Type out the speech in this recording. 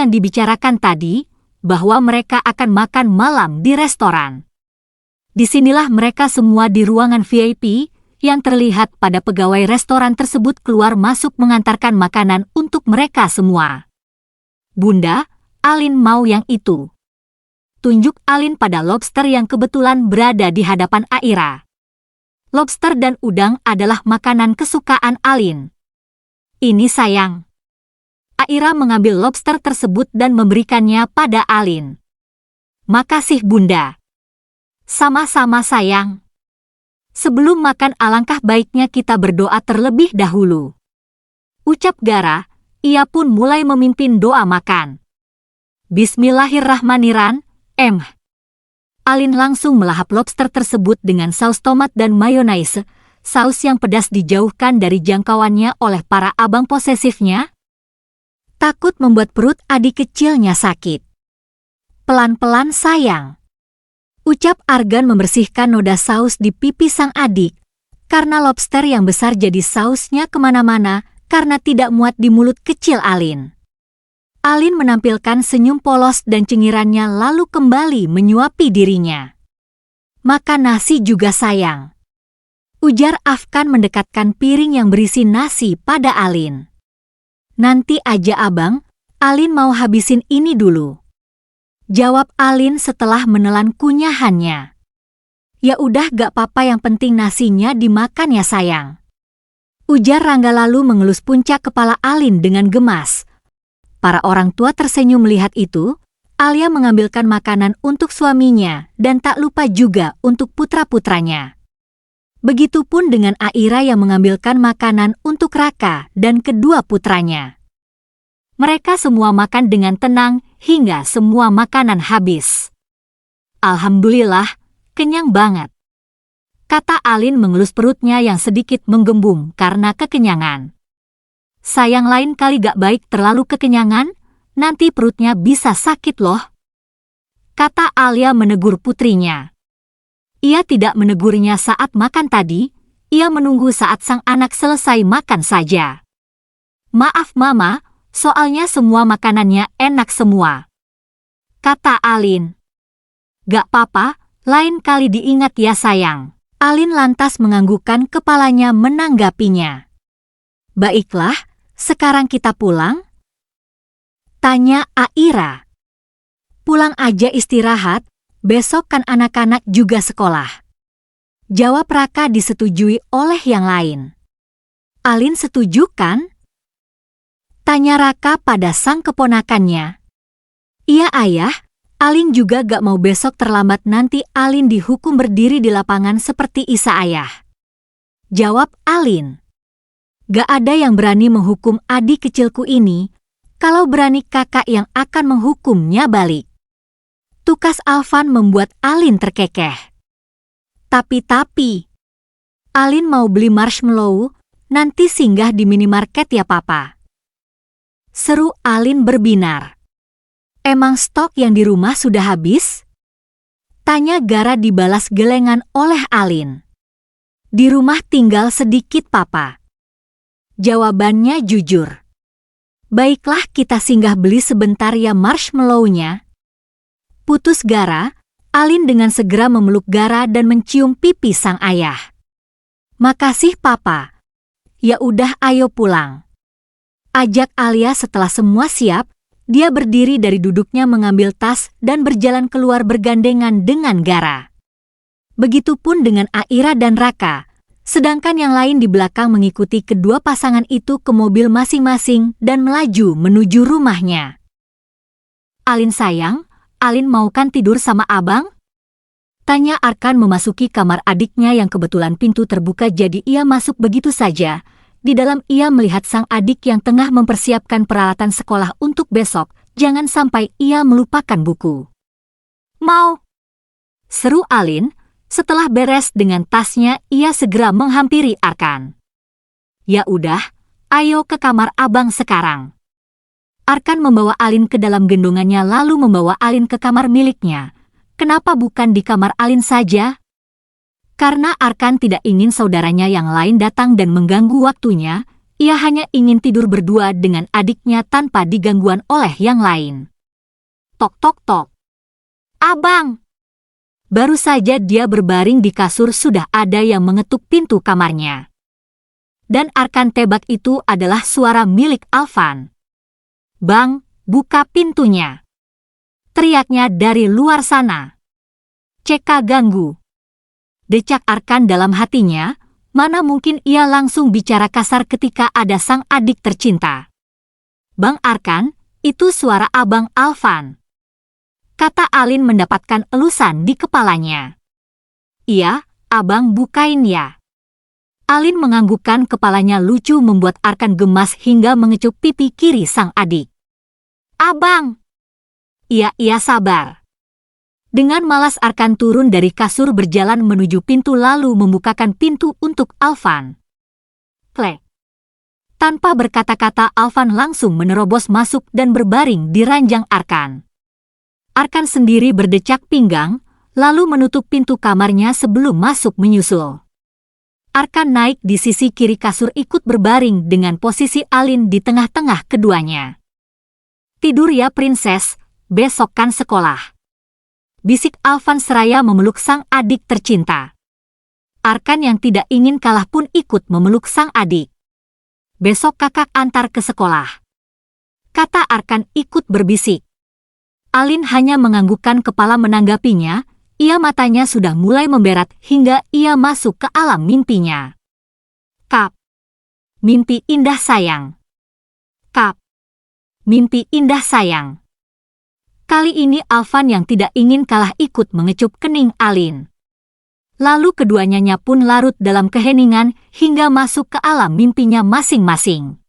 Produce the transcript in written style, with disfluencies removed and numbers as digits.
yang dibicarakan tadi, bahwa mereka akan makan malam di restoran. Disinilah mereka semua di ruangan VIP, yang terlihat pada pegawai restoran tersebut keluar masuk mengantarkan makanan untuk mereka semua. Bunda, Alin mau yang itu. Tunjuk Alin pada lobster yang kebetulan berada di hadapan Aira. Lobster dan udang adalah makanan kesukaan Alin. Ini sayang. Aira mengambil lobster tersebut dan memberikannya pada Alin. Makasih Bunda. Sama-sama sayang. Sebelum makan alangkah baiknya kita berdoa terlebih dahulu. Ucap Gara, ia pun mulai memimpin doa makan. Bismillahirrahmanirrahim. Alin langsung melahap lobster tersebut dengan saus tomat dan mayonaise, saus yang pedas dijauhkan dari jangkauannya oleh para abang posesifnya. Takut membuat perut adik kecilnya sakit. Pelan-pelan sayang. Ucap Argan membersihkan noda saus di pipi sang adik, karena lobster yang besar jadi sausnya kemana-mana karena tidak muat di mulut kecil Alin. Alin menampilkan senyum polos dan cengirannya lalu kembali menyuapi dirinya. Makan nasi juga sayang. Ujar Afkan mendekatkan piring yang berisi nasi pada Alin. Nanti aja abang, Alin mau habisin ini dulu. Jawab Alin setelah menelan kunyahannya. Ya udah gak apa-apa yang penting nasinya dimakan ya sayang. Ujar Rangga lalu mengelus puncak kepala Alin dengan gemas. Para orang tua tersenyum melihat itu. Alia mengambilkan makanan untuk suaminya dan tak lupa juga untuk putra-putranya. Begitupun dengan Aira yang mengambilkan makanan untuk Raka dan kedua putranya. Mereka semua makan dengan tenang hingga semua makanan habis. Alhamdulillah, kenyang banget. Kata Alin mengelus perutnya yang sedikit menggembung karena kekenyangan. Sayang lain kali gak baik terlalu kekenyangan, nanti perutnya bisa sakit loh. Kata Alia menegur putrinya. Ia tidak menegurnya saat makan tadi, ia menunggu saat sang anak selesai makan saja. Maaf Mama, soalnya semua makanannya enak semua. Kata Alin. Gak apa-apa, lain kali diingat ya sayang. Alin lantas menganggukkan kepalanya menanggapinya. Baiklah, sekarang kita pulang? Tanya Aira. Pulang aja istirahat, besok kan anak-anak juga sekolah. Jawab Raka disetujui oleh yang lain. Alin setuju kan? Tanya Raka pada sang keponakannya. Iya ayah, Alin juga gak mau besok terlambat nanti Alin dihukum berdiri di lapangan seperti Isa ayah. Jawab Alin. Gak ada yang berani menghukum adik kecilku ini, kalau berani kakak yang akan menghukumnya balik. Tukas Alvan membuat Alin terkekeh. Tapi, Alin mau beli marshmallow, nanti singgah di minimarket ya papa. Seru Alin berbinar. Emang stok yang di rumah sudah habis? Tanya Gara dibalas gelengan oleh Alin. Di rumah tinggal sedikit papa. Jawabannya jujur. Baiklah kita singgah beli sebentar ya marshmallow-nya. Putus Gara, Alin dengan segera memeluk Gara dan mencium pipi sang ayah. Makasih papa. Ya udah ayo pulang. Ajak Alia setelah semua siap, dia berdiri dari duduknya mengambil tas dan berjalan keluar bergandengan dengan Gara. Begitupun dengan Aira dan Raka, sedangkan yang lain di belakang mengikuti kedua pasangan itu ke mobil masing-masing dan melaju menuju rumahnya. Alin sayang, Alin mau kan tidur sama abang? Tanya Arkan memasuki kamar adiknya yang kebetulan pintu terbuka jadi ia masuk begitu saja. Di dalam ia melihat sang adik yang tengah mempersiapkan peralatan sekolah untuk besok, jangan sampai ia melupakan buku. Mau? Seru Alin, setelah beres dengan tasnya ia segera menghampiri Arkan. Ya udah, ayo ke kamar abang sekarang. Arkan membawa Alin ke dalam gendongannya lalu membawa Alin ke kamar miliknya. Kenapa bukan di kamar Alin saja? Karena Arkan tidak ingin saudaranya yang lain datang dan mengganggu waktunya, Ia hanya ingin tidur berdua dengan adiknya tanpa digangguan oleh yang lain. Tok tok tok. Abang! Baru saja dia berbaring di kasur sudah ada yang mengetuk pintu kamarnya. Dan arkan tebak itu adalah suara milik Alvan. Bang, buka pintunya! Teriaknya dari luar sana. Ceka ganggu. Decak Arkan dalam hatinya, mana mungkin ia langsung bicara kasar ketika ada sang adik tercinta. Bang Arkan, itu suara Abang Alvan. Kata Alin mendapatkan elusan di kepalanya. Iya, abang bukain ya. Alin menganggukkan kepalanya lucu membuat Arkan gemas hingga mengecup pipi kiri sang adik. Abang! Iya sabar. Dengan malas Arkan turun dari kasur berjalan menuju pintu lalu membukakan pintu untuk Alvan. Klek. Tanpa berkata-kata Alvan langsung menerobos masuk dan berbaring di ranjang Arkan. Arkan sendiri berdecak pinggang, lalu menutup pintu kamarnya sebelum masuk menyusul. Arkan naik di sisi kiri kasur ikut berbaring dengan posisi Alin di tengah-tengah keduanya. Tidur ya prinses, besok kan sekolah. Bisik Alvan seraya memeluk sang adik tercinta. Arkan yang tidak ingin kalah pun ikut memeluk sang adik. Besok kakak antar ke sekolah. Kata Arkan ikut berbisik. Alin hanya menganggukkan kepala menanggapinya, ia matanya sudah mulai memberat hingga ia masuk ke alam mimpinya. Kap. Mimpi indah sayang. Kap. Mimpi indah sayang. Kali ini Alvan yang tidak ingin kalah ikut mengecup kening Alin. Lalu keduanya pun larut dalam keheningan hingga masuk ke alam mimpinya masing-masing.